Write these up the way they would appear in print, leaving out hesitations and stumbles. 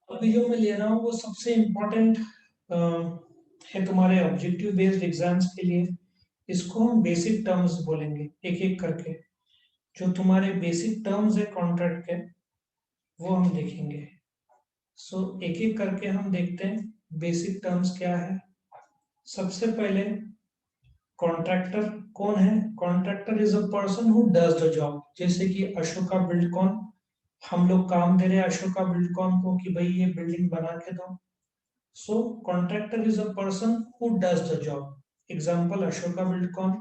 अभी जो मैं ले रहा हूँ वो सबसे इम्पोर्टेंट है तुम्हारे ऑब्जेक्टिव बेस्ड एग्जाम्स के लिए। इसको हम बेसिक टर्म्स बोलेंगे एक एक करके। जो तुम्हारे बेसिक टर्म्स है कॉन्ट्रैक्ट के वो हम देखेंगे। सो एक एक करके हम देखते हैं बेसिक टर्म्स क्या है। सबसे पहले कॉन्ट्रैक्टर कौन है। Contractor is a person who does the job. जैसे कि अशोका बिल्डकॉन, हम लोग काम दे रहे हैं अशोका बिल्डकॉन को कि भाई ये बिल्डिंग बना के दो। So contractor is a person who does the job. Example Ashoka Buildcon.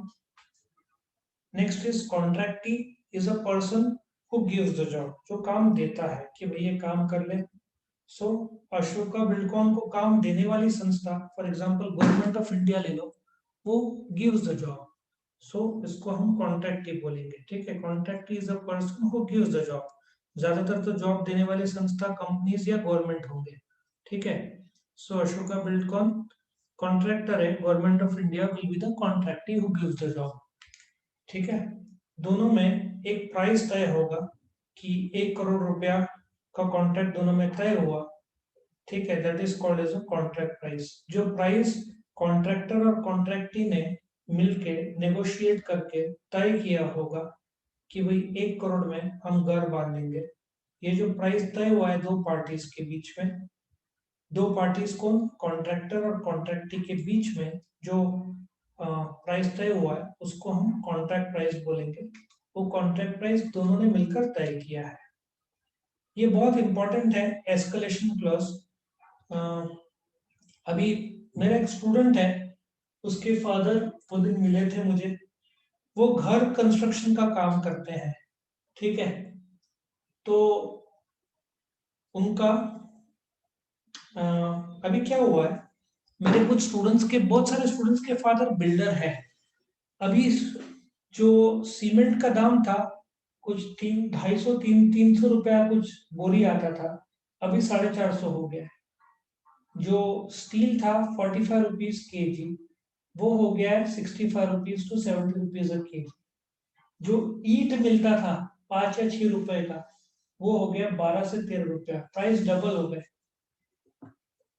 Next is contractee is a person who gives the job. जो काम देता है कि भाई ये काम कर ले। So अशोका बिल्डकॉन को काम देने वाली संस्था, for example government of India ले लो, वो गिव्स द जॉब। सो इसको हम कॉन्ट्रैक्टी बोलेंगे। ठीक है, contractee is a person who gives the job. ज्यादातर तो जॉब देने वाली संस्था कंपनीज या गवर्नमेंट होंगे। ठीक है, सो अशोका बिल्डकॉन कॉन्ट्रैक्टर है, government of India will be the contractee who gives the job. ठीक है, दोनों में एक प्राइस तय होगा कि 1 करोड़ रुपया का कॉन्ट्रैक्ट दोनों में तय हुआ। ठीक है, that is called as a contract price. जो प्राइस कॉन्ट्रैक्टर और कॉन्ट्रैक्टी ने मिलके नेगोशिएट करके तय किया होगा कि भाई 1 करोड़ में हम घर बांधेंगे। ये जो प्राइस तय हुआ है दो पार्टीज के बीच में, दो पार्टीज कौन, कॉन्ट्रैक्टर और कॉन्ट्रैक्टी के बीच में जो प्राइस तय हुआ है उसको हम कॉन्ट्रैक्ट प्राइस बोलेंगे। वो कॉन्ट्रैक्ट प्राइस दोनों ने मिलकर तय किया है। ये बहुत इंपॉर्टेंट है एस्केलेशन क्लॉज। अभी मेरा एक स्टूडेंट है, उसके फादर वो दिन मिले थे मुझे। वो घर कंस्ट्रक्शन का काम करते हैं। ठीक है, तो उनका अभी क्या हुआ है, मेरे कुछ स्टूडेंट्स के, बहुत सारे स्टूडेंट्स के फादर बिल्डर है। अभी जो सीमेंट का दाम था कुछ 300-250 रुपया कुछ बोरी आता था, अभी 450 हो गया है। जो स्टील था 45 रुपीज के जी, वो हो गया है 65 रुपीज टू 70 रुपीज के जी। जो ईट मिलता था 5 या 6 रुपए का, वो हो गया 12 से 13 रुपया, प्राइस डबल हो गए।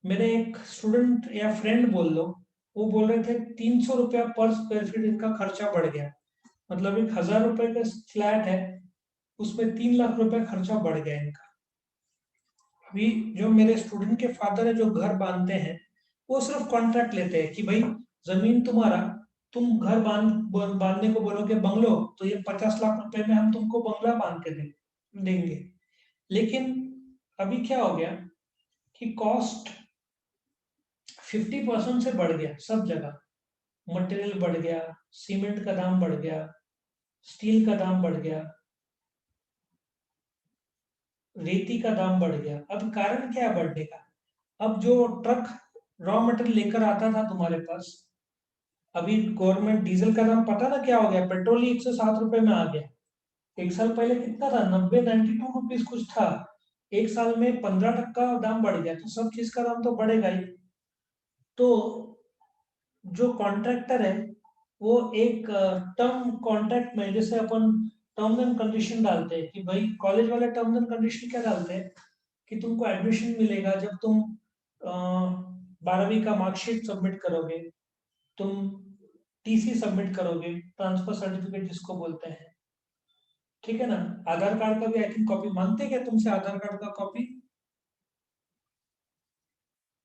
मेरे एक स्टूडेंट या फ्रेंड बोल लो, वो बोल रहे थे 300 रुपया पर स्क्वायर फीट इनका खर्चा बढ़ गया। मतलब 1,000 रुपए का फ्लैट है, उसमें 3 लाख रुपए खर्चा बढ़ गया इनका। अभी जो मेरे स्टूडेंट के फादर है जो घर बांधते हैं, वो सिर्फ कॉन्ट्रैक्ट लेते हैं कि भाई जमीन तुम्हारा, तुम घर बांधने को बोलोगे बंगलो, तो ये 50 लाख रुपए में हम तुमको बंगला बांध के देंगे। लेकिन अभी क्या हो गया कि कॉस्ट 50% से बढ़ गया सब जगह। मटेरियल बढ़ गया, सीमेंट का दाम बढ़ गया, स्टील का दाम बढ़ गया, रेती का दाम बढ़ गया। अब कारण क्या है बढ़ने का। अब जो ट्रक रॉ मटेरियल लेकर आता था तुम्हारे पास, अभी गवर्नमेंट डीजल का दाम पता ना क्या हो गया, पेट्रोल ही 107 रुपए में आ गया। एक साल पहले कितना था, 90-92 रुपीज कुछ था। एक साल में 15% दाम बढ़ गया, तो सब चीज का दाम तो बढ़ेगा ही। तो जो कॉन्ट्रैक्टर है वो एक टर्म कॉन्ट्रैक्ट में, जैसे अपन टर्म्स एंड कंडीशन डालते हैं कि भाई कॉलेज वाले टर्म्स एंड कंडीशन क्या डालते हैं कि तुमको एडमिशन मिलेगा जब तुम 12वीं का मार्कशीट सबमिट करोगे, तुम टीसी सबमिट करोगे, ट्रांसफर सर्टिफिकेट जिसको बोलते हैं। ठीक है ना, आधार कार्ड का भी आई थिंक कॉपी मांगते हैं क्या तुमसे, आधार कार्ड का कॉपी?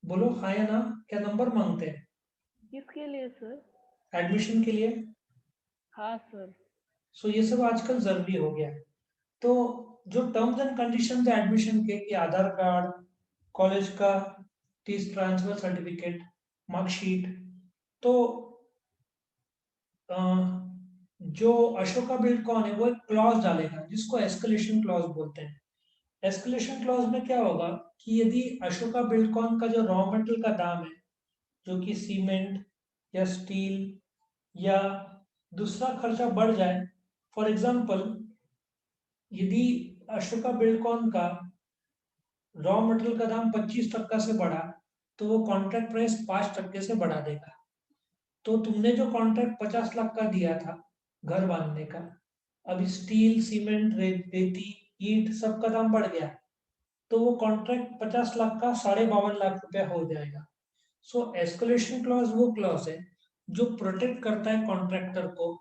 बोलो हाँ या ना, क्या नंबर मांगते हैं किसके लिए सर? एडमिशन के लिए? हाँ सर। सो ये सब आजकल जरूरी हो गया है। तो जो टर्म्स एंड कंडीशंस है एडमिशन के कि आधार कार्ड, कॉलेज का टीसी ट्रांसफर सर्टिफिकेट, मार्कशीट, तो जो अशोका बिल्डकॉन है वो एक क्लॉज डालेगा जिसको एस्केलेशन क्लॉज बोलते हैं। एस्केलेशन क्लॉज में क्या होगा कि यदि अशोका बिल्डकॉन का जो रॉ मेटेरियल का दाम है, जो कि सीमेंट या स्टील या दूसरा खर्चा बढ़ जाए, फॉर एग्जांपल यदि अशोका बिल्डकॉन का रॉ मटेरियल का दाम 25% से बढ़ा, तो वो कॉन्ट्रैक्ट प्राइस 5% से बढ़ा देगा। तो तुमने जो कॉन्ट्रैक्ट 50 लाख का दिया था घर बांधने का, अभी स्टील सीमेंट रेती ईट सबका दाम बढ़ गया, तो वो कॉन्ट्रैक्ट 50 लाख का 52.5 लाख रुपया हो जाएगा। सो एस्केलेशन क्लॉज वो क्लॉज है जो प्रोटेक्ट करता है कॉन्ट्रैक्टर को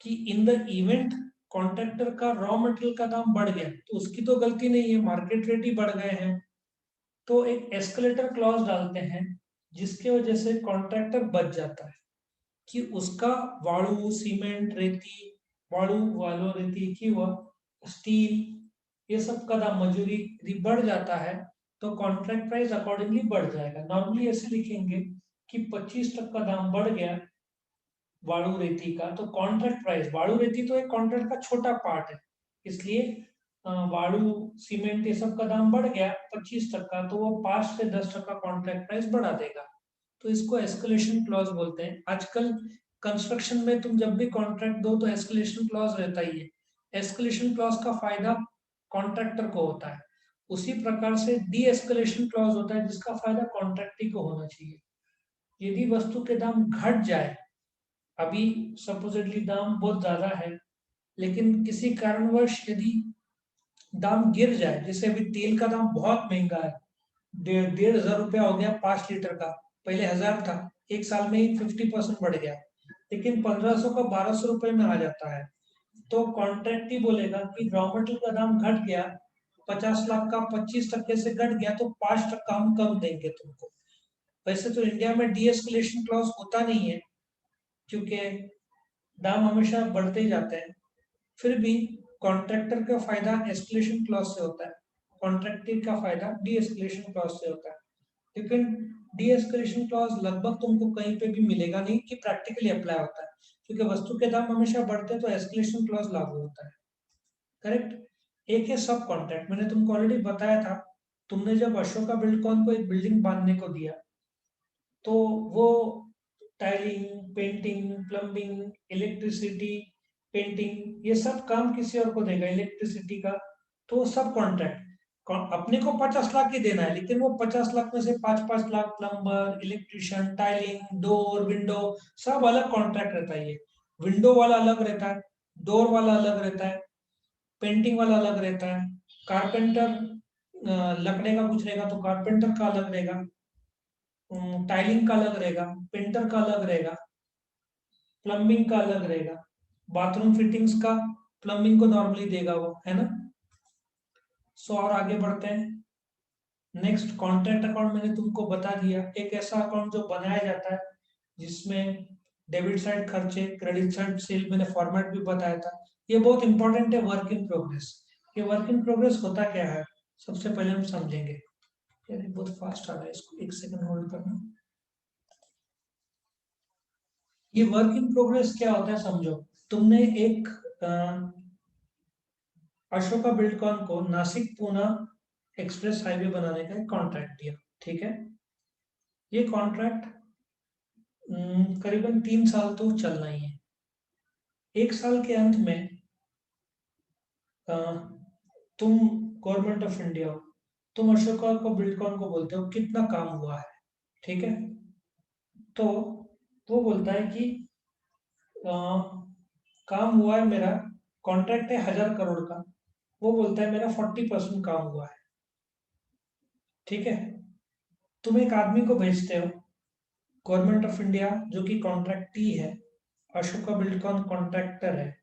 कि इन द इवेंट कॉन्ट्रैक्टर का रॉ मटेरियल का दाम बढ़ गया तो उसकी तो गलती नहीं है, मार्केट रेट ही बढ़ गए हैं, तो एक एस्केलेटर क्लॉज डालते हैं जिसके वजह से कॉन्ट्रैक्टर बच जाता है कि उसका वाळू सीमेंट रेती वाळू वालो रेती की वह स्टील ये सब का दाम मजूरी यदि बढ़ जाता है तो कॉन्ट्रैक्ट प्राइस अकॉर्डिंगली बढ़ जाएगा। नॉर्मली ऐसे लिखेंगे कि 25% दाम बढ़ गया वाळू रेती का तो कॉन्ट्रैक्ट प्राइस, वाळू रेती तो एक कॉन्ट्रैक्ट का छोटा पार्ट है, इसलिए वाळू सीमेंट ये सब का दाम बढ़ गया 25% तो वो 5 से 10% कॉन्ट्रैक्ट प्राइस बढ़ा देगा। तो इसको एस्केलेशन क्लॉज बोलते हैं। आजकल कंस्ट्रक्शन में तुम जब भी कॉन्ट्रैक्ट दो तो एस्केलेशन क्लॉज रहता ही है। एस्केलेशन क्लॉज का फायदा कॉन्ट्रैक्टर को होता है, उसी प्रकार से डी एस्केलेशन क्लॉज होता है जिसका फायदा कॉन्ट्रैक्टी को होना चाहिए। यदि वस्तु के दाम घट जाए, अभी सपोजिटली दाम बहुत ज्यादा है लेकिन किसी कारणवश यदि दाम गिर जाए, जैसे अभी तेल का दाम बहुत महंगा है, 1,500 रुपया हो गया 5 लीटर का, पहले 1000 था, एक साल में ही 50% बढ़ गया, लेकिन 1500 का 1200 रुपए में आ जाता है, तो कॉन्ट्रैक्ट ही बोलेगा कि रॉ मटेरियल का दाम घट गया 50 लाख का 25% से घट गया तो 5% हम कम देंगे तुमको। वैसे तो इंडिया में डी एस्केलेशन क्लॉज होता नहीं है क्योंकि दाम हमेशा बढ़ते ही जाते हैं, फिर भी कॉन्ट्रैक्टर का फायदा एस्केलेशन क्लॉज से होता है, कॉन्ट्रैक्टर का फायदा डी एस्केलेशन क्लॉज से होता है। लेकिन डी एस्केलेशन क्लॉज लगभग तुमको कहीं पे भी मिलेगा नहीं कि प्रैक्टिकली अप्लाई होता है, क्योंकि वस्तु के दाम हमेशा बढ़ते हैं तो एस्केलेशन क्लॉज लागू होता है। करेक्ट। एक है सब कॉन्ट्रैक्ट, मैंने तुमको ऑलरेडी बताया था, तुमने जब अशोका बिल्डकॉन को एक बिल्डिंग बांधने को दिया तो वो tiling, painting, plumbing, electricity, painting ये सब काम किसी और को देगा, इलेक्ट्रिसिटी का, तो सब कॉन्ट्रैक्ट अपने को 50 लाख ही देना है, लेकिन वो 50 लाख में से 5-5 lakh plumber, electrician, tiling, door, window सब अलग कॉन्ट्रैक्ट रहता है। ये विंडो वाला अलग रहता है, डोर वाला अलग रहता है, पेंटिंग वाला अलग रहता है, कारपेंटर लकड़े का कुछ रहेगा तो कारपेंटर का अलग रहेगा, टाइलिंग का अलग रहेगा, पेंटर का अलग रहेगा, प्लम्बिंग का अलग रहेगा, बाथरूम फिटिंग्स का प्लम्बिंग को नॉर्मली देगा वो, है ना। सो और आगे बढ़ते हैं। नेक्स्ट कॉन्ट्रैक्ट अकाउंट मैंने तुमको बता दिया, एक ऐसा अकाउंट जो बनाया जाता है जिसमें डेबिट साइड खर्चे, क्रेडिट साइड सेल, मैंने फॉर्मेट भी बताया था। ये बहुत इंपॉर्टेंट है, वर्क इन प्रोग्रेस। ये वर्क इन प्रोग्रेस होता क्या है सबसे पहले हम समझेंगे। यार बहुत फास्ट आ रहा है, इसको एक सेकंड होल्ड करना। ये वर्क इन प्रोग्रेस क्या होता है समझो। तुमने एक अशोका बिल्डकॉन को नासिक पूना एक्सप्रेस हाईवे बनाने का एक कॉन्ट्रैक्ट दिया, ठीक है। ये कॉन्ट्रैक्ट करीबन 3 साल तो चलना ही है। एक साल के अंत में तुम गवर्नमेंट ऑफ इंडिया हो, तुम अशोका को बिल्डकॉन को बोलते हो कितना काम हुआ है, ठीक है। तो वो बोलता है कि अ, काम हुआ है मेरा, कॉन्ट्रैक्ट है 1000 करोड़ का, वो बोलता है मेरा 40% काम हुआ है, ठीक है। तुम एक आदमी को भेजते हो, गवर्नमेंट ऑफ इंडिया जो कि कॉन्ट्रैक्टी है, अशोका बिल्डकॉन कॉन्ट्रैक्टर है,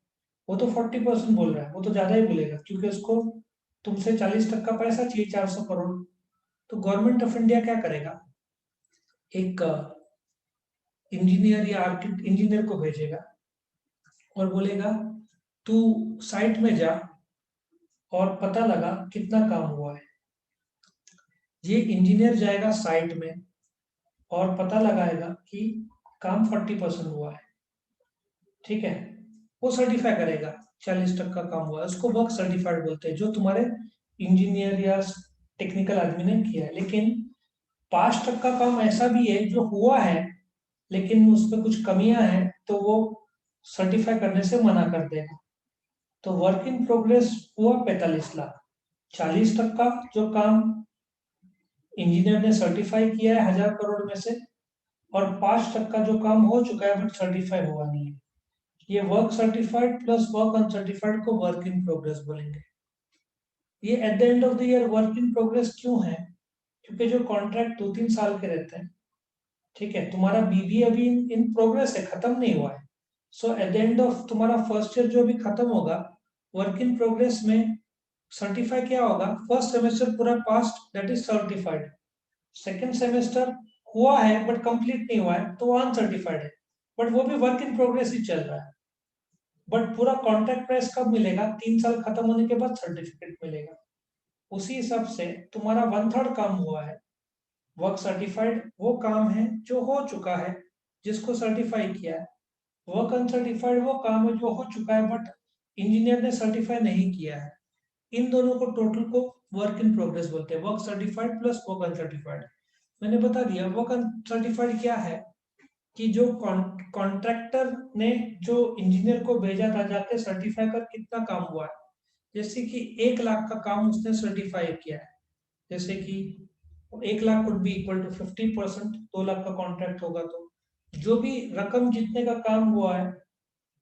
वो तो 40% बोल रहा है, वो तो ज्यादा ही बोलेगा क्योंकि उसको तुमसे 40% पैसा चाहिए, 400 करोड़। तो गवर्नमेंट ऑफ इंडिया क्या करेगा, एक इंजीनियर या आर्किटेक्ट इंजीनियर को भेजेगा और बोलेगा तू साइट में जा और पता लगा कितना काम हुआ है। ये इंजीनियर जाएगा साइट में और पता लगाएगा कि काम 40% हुआ है, ठीक है। वो सर्टिफाई करेगा 40% काम हुआ है, उसको वर्क सर्टिफाइड बोलते हैं, जो तुम्हारे इंजीनियर या टेक्निकल आदमी ने किया है। लेकिन 5% काम ऐसा भी है जो हुआ है लेकिन उसमें कुछ कमियां हैं तो वो सर्टिफाई करने से मना कर देगा। तो वर्क इन प्रोग्रेस हुआ 45 लाख, 40% जो काम इंजीनियर ने सर्टिफाई किया है 1000 करोड़ में से, और 5% जो काम हो चुका है बट सर्टिफाई हुआ नहीं है। ये work certified plus work uncertified को वर्क इन प्रोग्रेस बोलेंगे। ये at the end of the year work in progress क्यों है? क्योंकि जो कॉन्ट्रैक्ट 2-3 साल के रहते हैं, ठीक है, तुम्हारा बीबी अभी इन प्रोग्रेस है, खत्म नहीं हुआ है। सो एट द एंड ऑफ तुम्हारा फर्स्ट ईयर जो भी खत्म होगा, वर्क इन प्रोग्रेस में सर्टिफाई क्या होगा? फर्स्ट सेमेस्टर पूरा past, that is certified. Second semester हुआ है बट कंप्लीट नहीं हुआ है, तो वो अनसर्टिफाइड है, बट वो भी वर्क इन प्रोग्रेस ही चल रहा है। बट पूरा कॉन्ट्रैक्ट प्राइस कब मिलेगा? 3 साल खत्म होने के बाद सर्टिफिकेट मिलेगा। उसी हिसाब से तुम्हारा 1/3 काम हुआ है। वर्क सर्टिफाइड वो काम है जो हो चुका है, जिसको सर्टिफाई किया है। वर्क अनसर्टिफाइड वो काम है जो हो चुका है बट इंजीनियर ने सर्टिफाई नहीं किया है। इन दोनों को टोटल को वर्क इन प्रोग्रेस बोलते हैं, work certified plus work uncertified. मैंने बता दिया वर्क अनसर्टिफाइड क्या है, कि जो कॉन्ट्रैक्टर ने जो इंजीनियर को भेजा था जाके सर्टिफाई कर कितना काम हुआ है। जैसे कि 1 लाख का काम उसने सर्टिफाई किया है, जैसे कि 1 lakh would be equal to 50%, 2 lakh का कॉन्ट्रैक्ट होगा तो जो भी रकम जितने का काम हुआ है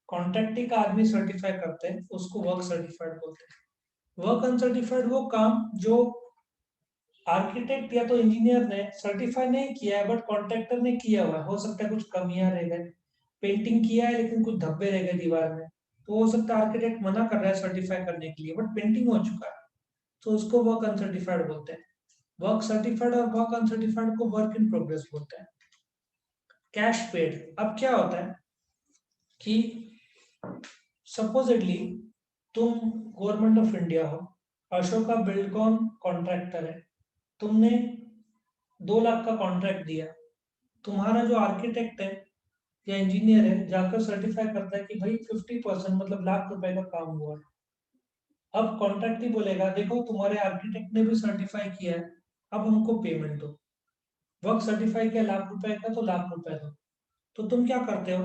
कॉन्ट्रैक्टिंग का आदमी सर्टिफाई करते हैं, उसको वर्क सर्टिफाइड बोलते हैं। वर्क अनसर्टिफाइड वो काम जो आर्किटेक्ट या तो इंजीनियर ने सर्टिफाई नहीं किया है बट कॉन्ट्रैक्टर ने किया हुआ है। हो सकता है कुछ कमियां रह गए, पेंटिंग किया है लेकिन कुछ धब्बे रह गए दीवार में, तो हो सकता है आर्किटेक्ट मना कर रहा है सर्टिफाई करने के लिए, बट पेंटिंग हो चुका है, तो उसको वर्क अनसर्टिफाइड बोलते हैं। वर्क सर्टिफाइड और वर्क अनसर्टिफाइड को वर्क इन प्रोग्रेस बोलते हैं। कैश पेड, अब क्या होता है कि सपोजिटली तुम गवर्नमेंट ऑफ इंडिया हो, अशोका बिल्डकॉन कॉन्ट्रैक्टर है, तुमने 2 लाख का कॉन्ट्रैक्ट दिया, तुम्हारा जो आर्किटेक्ट है या इंजीनियर है जाकर सर्टिफाई करता है कि भाई 50% मतलब लाख रुपए का काम हुआ है। अब कॉन्ट्रैक्ट ही बोलेगा देखो तुम्हारे आर्किटेक्ट ने भी सर्टिफाई किया है, अब हमको पेमेंट दो। वर्क सर्टिफाई किया लाख रुपए का, तो लाख रुपए दो। तो तुम क्या करते हो?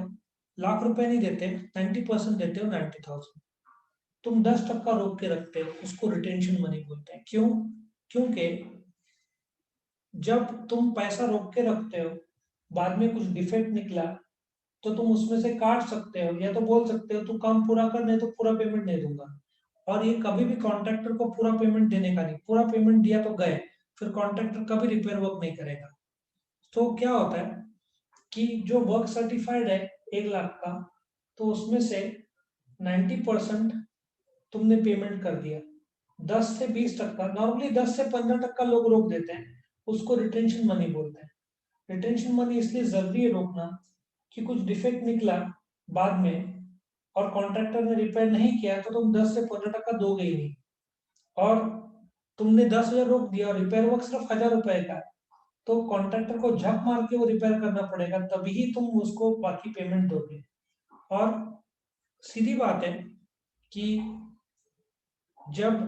लाख रुपए नहीं देते, 90% देते हो, 90,000। तुम 10% रोक के रखते हो, उसको रिटेंशन मनी बोलते हैं। क्यों? क्योंकि जब तुम पैसा रोक के रखते हो, बाद में कुछ डिफेक्ट निकला तो तुम उसमें से काट सकते हो, या तो बोल सकते हो तू काम पूरा कर, नहीं तो पूरा पेमेंट नहीं दूंगा। और ये कभी भी कॉन्ट्रैक्टर को पूरा पेमेंट देने का नहीं, पूरा पेमेंट दिया तो गए, फिर कॉन्ट्रैक्टर कभी रिपेयर वर्क नहीं करेगा। तो क्या होता है कि जो वर्क सर्टिफाइड है 1 लाख का, तो उसमें से 90% तुमने पेमेंट कर दिया, 10 से 20%, नॉर्मली 10 से 15% लोग रोक देते हैं, उसको रिटेंशन मनी बोलते हैं। रिटेंशन मनी इसलिए जरूरी है रोकना कि कुछ डिफेक्ट निकला बाद में और कॉन्ट्रैक्टर ने रिपेयर नहीं किया, तो तुम 10 से 15% दोगे ही नहीं। और तुमने 10,000 रोक दिया और रिपेयर वर्क सिर्फ 1,000 रुपए का है, तो कॉन्ट्रैक्टर को झक मार के वो रिपेयर करना पड़ेगा, तभी ही तुम उसको बाकी पेमेंट दोगे। और सीधी बात है कि जब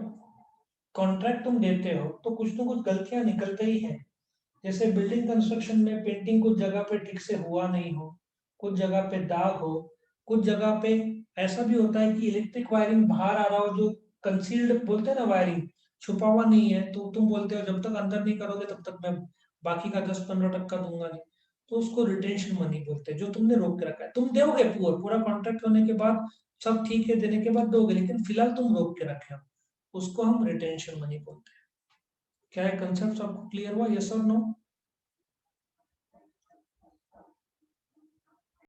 कॉन्ट्रैक्ट तुम देते हो तो कुछ ना कुछ गलतियां निकलते ही हैं। जैसे बिल्डिंग कंस्ट्रक्शन में पेंटिंग कुछ जगह पे ठीक से हुआ नहीं हो, कुछ जगह पे दाग हो, कुछ जगह पे ऐसा भी होता है कि इलेक्ट्रिक वायरिंग बाहर आ रहा हो, जो कंसील्ड बोलते हैं ना, वायरिंग छुपा हुआ नहीं है, तो तुम बोलते हो जब तक अंदर नहीं करोगे तब तक मैं बाकी का 10-15% दूंगा नहीं, तो उसको रिटेंशन मनी बोलते हैं, जो तुमने रोक के रखा है। तुम दोगे पूरा पूरा कॉन्ट्रैक्ट होने के बाद, सब ठीक है देने के बाद दोगे, लेकिन फिलहाल तुम रोक के रखे हो, उसको हम रिटेंशन मनी बोलते हैं। क्या है कंसेप्ट आपको क्लियर हुआ? यस और नो?